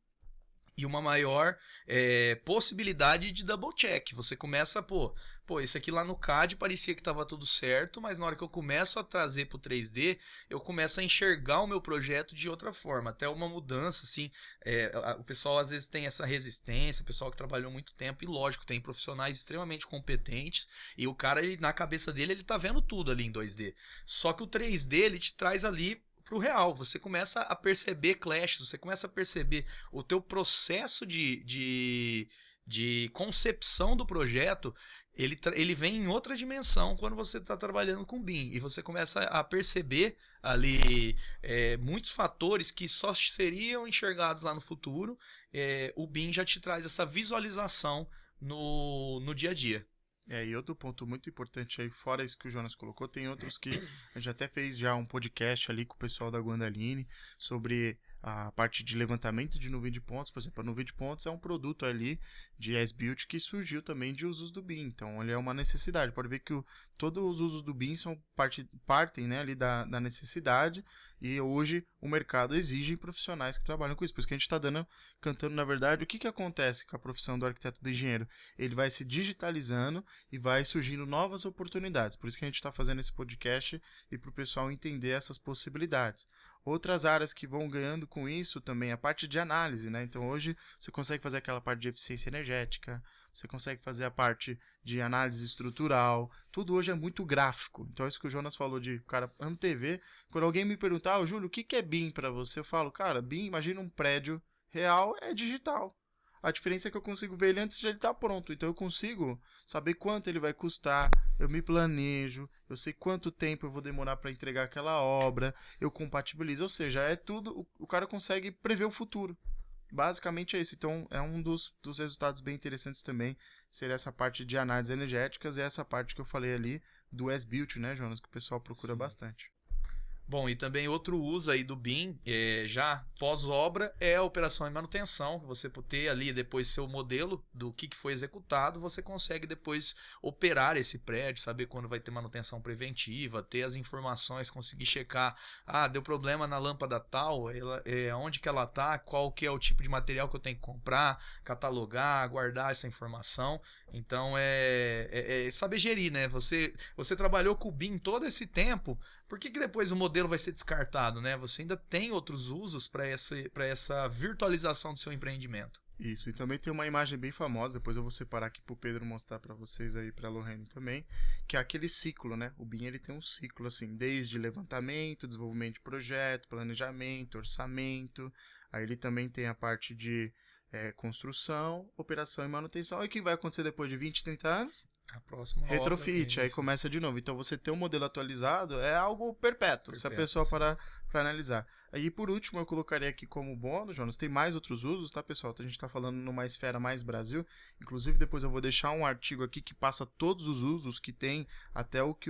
e uma maior possibilidade de double check. Você começa, isso aqui lá no CAD parecia que estava tudo certo, mas na hora que eu começo a trazer para o 3D, eu começo a enxergar o meu projeto de outra forma, até uma mudança, assim, o pessoal às vezes tem essa resistência, o pessoal que trabalhou muito tempo, e lógico, tem profissionais extremamente competentes, e o cara, na cabeça dele, ele tá vendo tudo ali em 2D. Só que o 3D, ele te traz ali pro real, você começa a perceber clashes, você começa a perceber o teu processo de concepção do projeto, ele vem em outra dimensão quando você está trabalhando com BIM, e você começa a perceber ali muitos fatores que só seriam enxergados lá no futuro. O BIM já te traz essa visualização no dia a dia. E outro ponto muito importante aí, fora isso que o Jonas colocou, tem outros que a gente até fez já um podcast ali com o pessoal da Guandaline sobre a parte de levantamento de nuvem de pontos. Por exemplo, a nuvem de pontos é um produto ali de as-built que surgiu também de usos do BIM. Então, ele é uma necessidade. Pode ver que todos os usos do BIM partem, né, ali da necessidade, e hoje o mercado exige profissionais que trabalham com isso. Por isso que a gente está cantando, na verdade, o que acontece com a profissão do arquiteto e do engenheiro? Ele vai se digitalizando e vai surgindo novas oportunidades. Por isso que a gente está fazendo esse podcast e para o pessoal entender essas possibilidades. Outras áreas que vão ganhando com isso também, a parte de análise, né? Então hoje você consegue fazer aquela parte de eficiência energética, você consegue fazer a parte de análise estrutural, tudo hoje é muito gráfico. Então é isso que o Jonas falou de cara antever. Quando alguém me perguntar, Júlio, o que é BIM para você? Eu falo, cara, BIM, imagina um prédio real, é digital. A diferença é que eu consigo ver ele antes de ele estar pronto. Então eu consigo saber quanto ele vai custar, eu me planejo, eu sei quanto tempo eu vou demorar para entregar aquela obra, eu compatibilizo. Ou seja, é tudo, o cara consegue prever o futuro. Basicamente é isso. Então é um dos resultados bem interessantes também, ser essa parte de análises energéticas e essa parte que eu falei ali do as-built, né, Jonas, que o pessoal procura bastante. Bom, e também outro uso aí do BIM, já pós-obra, é a operação e manutenção. Você ter ali depois seu modelo do que foi executado, você consegue depois operar esse prédio, saber quando vai ter manutenção preventiva, ter as informações, conseguir checar, deu problema na lâmpada tal, onde que ela tá, qual que é o tipo de material que eu tenho que comprar, catalogar, guardar essa informação. Então é saber gerir, né? Você trabalhou com o BIM todo esse tempo, por que depois o modelo vai ser descartado, né? Você ainda tem outros usos para essa virtualização do seu empreendimento. Isso, e também tem uma imagem bem famosa, depois eu vou separar aqui pro Pedro mostrar para vocês aí, pra Lorraine também, que é aquele ciclo, né? O BIM ele tem um ciclo assim, desde levantamento, desenvolvimento de projeto, planejamento, orçamento, aí ele também tem a parte de construção, operação e manutenção. E o que vai acontecer depois de 20, 30 anos? A próxima Retrofit, aí começa de novo. Então você ter um modelo atualizado é algo perpétuo, se a pessoa parar para analisar. Aí por último eu colocaria aqui como bônus, Jonas, tem mais outros usos, tá pessoal? A gente está falando numa esfera mais Brasil, inclusive depois eu vou deixar um artigo aqui que passa todos os usos que tem, até o que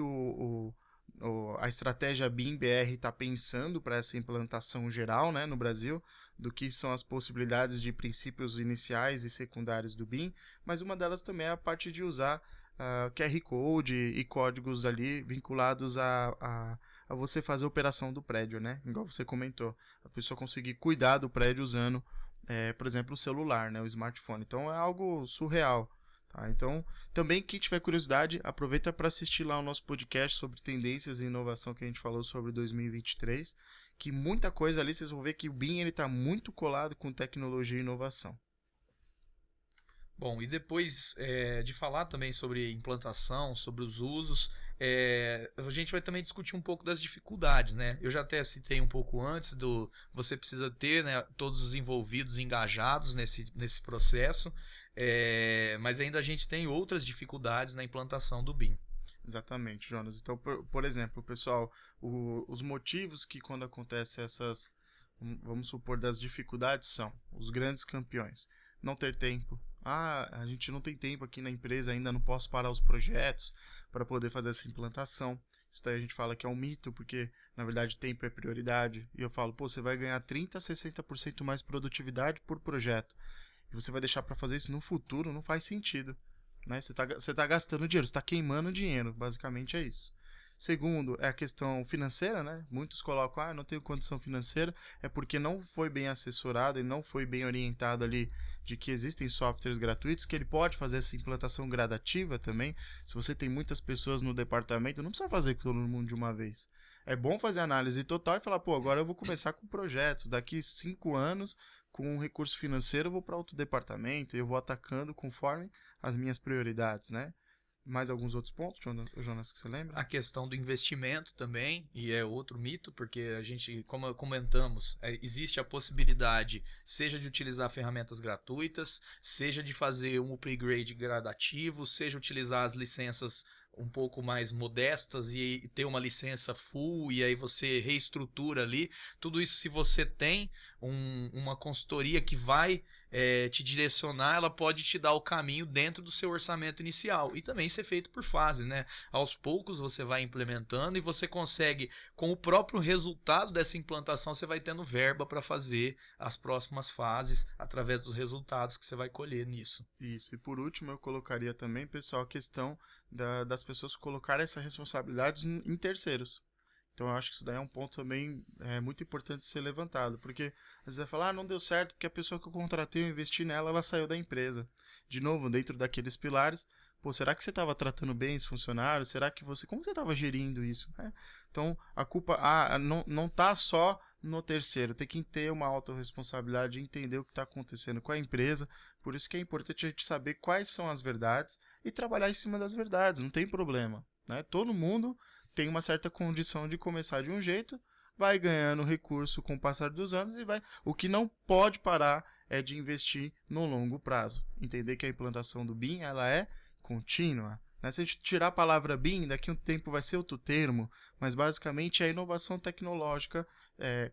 a estratégia BIM-BR está pensando para essa implantação geral, né, no Brasil, do que são as possibilidades de princípios iniciais e secundários do BIM, mas uma delas também é a parte de usar QR Code e códigos ali vinculados a você fazer a operação do prédio, né? Igual você comentou, a pessoa conseguir cuidar do prédio usando, por exemplo, o celular, né? O smartphone. Então é algo surreal. Tá? Então, também quem tiver curiosidade, aproveita para assistir lá o nosso podcast sobre tendências e inovação que a gente falou sobre 2023, que muita coisa ali, vocês vão ver que o BIM está muito colado com tecnologia e inovação. Bom, e depois de falar também sobre implantação, sobre os usos, a gente vai também discutir um pouco das dificuldades, né? Eu já até citei um pouco antes você precisa ter, né, todos os envolvidos engajados nesse processo, mas ainda a gente tem outras dificuldades na implantação do BIM. Exatamente, Jonas. Então, por exemplo, pessoal, os motivos que quando acontecem essas, vamos supor, das dificuldades são os grandes campeões. Não ter tempo. A gente não tem tempo aqui na empresa, ainda não posso parar os projetos para poder fazer essa implantação. Isso daí a gente fala que é um mito, porque na verdade tempo é prioridade. E eu falo, você vai ganhar 30% a 60% mais produtividade por projeto. E você vai deixar para fazer isso no futuro, não faz sentido. Né? Você tá gastando dinheiro, você está queimando dinheiro, basicamente é isso. Segundo, é a questão financeira, né? Muitos colocam, não tenho condição financeira, é porque não foi bem assessorado e não foi bem orientado ali de que existem softwares gratuitos, que ele pode fazer essa implantação gradativa também. Se você tem muitas pessoas no departamento, não precisa fazer com todo mundo de uma vez. É bom fazer análise total e falar, agora eu vou começar com projetos, daqui 5 anos, com um recurso financeiro, eu vou para outro departamento e eu vou atacando conforme as minhas prioridades, né? Mais alguns outros pontos, Jonas, que você lembra? A questão do investimento também, e é outro mito, porque a gente, como comentamos, existe a possibilidade, seja de utilizar ferramentas gratuitas, seja de fazer um upgrade gradativo, seja utilizar as licenças um pouco mais modestas e ter uma licença full e aí você reestrutura ali. Tudo isso, se você tem uma consultoria que vai te direcionar, ela pode te dar o caminho dentro do seu orçamento inicial e também ser feito por fases, né? Aos poucos você vai implementando e você consegue, com o próprio resultado dessa implantação, você vai tendo verba para fazer as próximas fases através dos resultados que você vai colher nisso. Isso, e por último eu colocaria também, pessoal, a questão das pessoas colocarem essa responsabilidade em terceiros. Então eu acho que isso daí é um ponto também muito importante de ser levantado, porque às vezes vai falar, não deu certo porque a pessoa que eu contratei, eu investi nela, ela saiu da empresa. De novo, dentro daqueles pilares, será que você estava tratando bem esse funcionário? Será que como você estava gerindo isso? Então a culpa não está só no terceiro, tem que ter uma autorresponsabilidade, entender o que está acontecendo com a empresa, por isso que é importante a gente saber quais são as verdades e trabalhar em cima das verdades, não tem problema, né? Todo mundo tem uma certa condição de começar de um jeito, vai ganhando recurso com o passar dos anos e vai. O que não pode parar é de investir no longo prazo. Entender que a implantação do BIM ela é contínua. Né? Se a gente tirar a palavra BIM, daqui a um tempo vai ser outro termo, mas basicamente é a inovação tecnológica,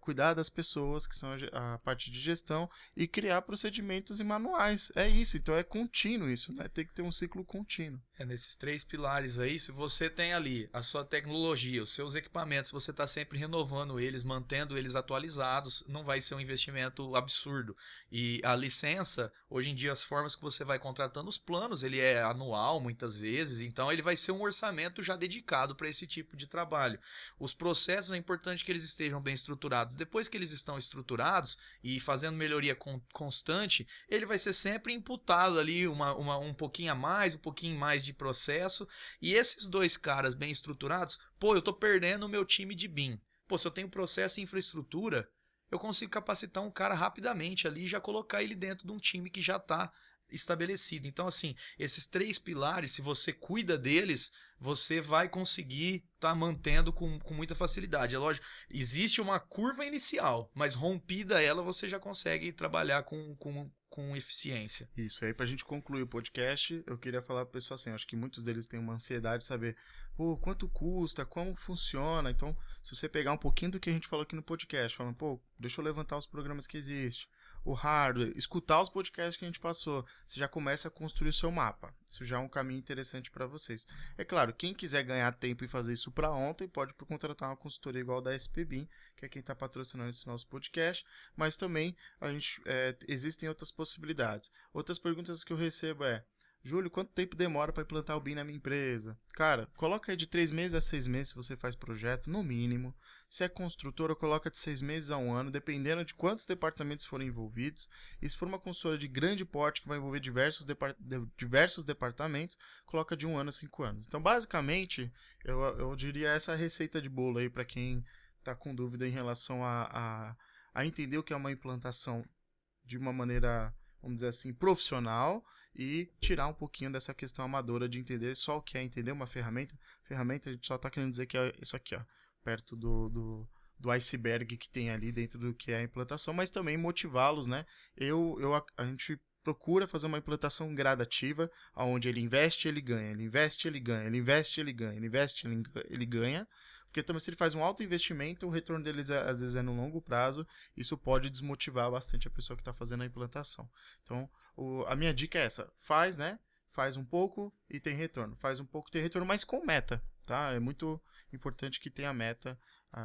cuidar das pessoas, que são a parte de gestão, e criar procedimentos e manuais. É isso, então é contínuo isso, né? Tem que ter um ciclo contínuo. Nesses 3 pilares aí, se você tem ali a sua tecnologia, os seus equipamentos, você está sempre renovando eles, mantendo eles atualizados, não vai ser um investimento absurdo. E a licença, hoje em dia as formas que você vai contratando os planos, ele é anual muitas vezes, então ele vai ser um orçamento já dedicado para esse tipo de trabalho. Os processos é importante que eles estejam bem estruturados. Depois que eles estão estruturados e fazendo melhoria constante, ele vai ser sempre imputado ali um pouquinho a mais, um pouquinho mais de processo, e esses 2 caras bem estruturados, eu tô perdendo o meu time de BIM. Se eu tenho processo e infraestrutura, eu consigo capacitar um cara rapidamente ali e já colocar ele dentro de um time que já está estabelecido. Então, assim, esses 3 pilares, se você cuida deles, você vai conseguir estar mantendo com muita facilidade. É lógico, existe uma curva inicial, mas rompida ela, você já consegue trabalhar com eficiência. Isso aí, pra gente concluir o podcast, eu queria falar pro pessoal assim, acho que muitos deles têm uma ansiedade de saber, pô, quanto custa, como funciona. Então, se você pegar um pouquinho do que a gente falou aqui no podcast, falando, pô, deixa eu levantar os programas que existem, o hardware, escutar os podcasts que a gente passou, você já começa a construir o seu mapa. Isso já é um caminho interessante para vocês. É claro, quem quiser ganhar tempo e fazer isso para ontem, pode contratar uma consultoria igual da SPBIM, que é quem está patrocinando esse nosso podcast, mas também existem outras possibilidades. Outras perguntas que eu recebo Júlio, quanto tempo demora para implantar o BIM na minha empresa? Cara, coloca aí de 3 meses a 6 meses se você faz projeto, no mínimo. Se é construtora, coloca de 6 meses a 1 ano, dependendo de quantos departamentos forem envolvidos. E se for uma consultora de grande porte que vai envolver diversos departamentos, coloca de 1 ano a 5 anos. Então, basicamente, eu diria essa receita de bolo aí para quem está com dúvida em relação a entender o que é uma implantação de uma maneira, vamos dizer assim, profissional, e tirar um pouquinho dessa questão amadora de entender só o que é entender uma ferramenta. Ferramenta, a gente só está querendo dizer que é isso aqui, ó, perto do iceberg que tem ali dentro do que é a implantação, mas também motivá-los, né? A gente procura fazer uma implantação gradativa, onde ele investe, ele ganha, ele investe, ele ganha, ele investe, ele ganha, ele investe, ele ganha. Porque também se ele faz um alto investimento, o retorno deles às vezes é no longo prazo, isso pode desmotivar bastante a pessoa que está fazendo a implantação. Então, a minha dica é essa, faz, né? Faz um pouco e tem retorno. Faz um pouco e tem retorno, mas com meta, tá? É muito importante que tenha meta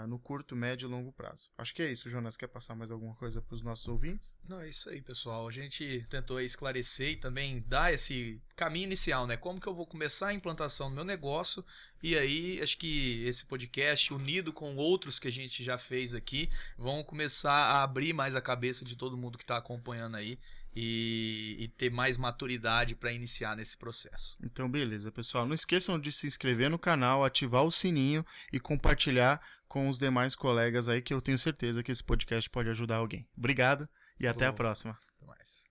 no curto, médio e longo prazo. Acho que é isso, Jonas. Quer passar mais alguma coisa para os nossos ouvintes? Não, é isso aí, pessoal. A gente tentou esclarecer e também dar esse caminho inicial, né? Como que eu vou começar a implantação do meu negócio? E aí, acho que esse podcast, unido com outros que a gente já fez aqui, vão começar a abrir mais a cabeça de todo mundo que está acompanhando aí e ter mais maturidade para iniciar nesse processo. Então, beleza, pessoal. Não esqueçam de se inscrever no canal, ativar o sininho e compartilhar com os demais colegas aí, que eu tenho certeza que esse podcast pode ajudar alguém. Obrigado e até a próxima. Até mais.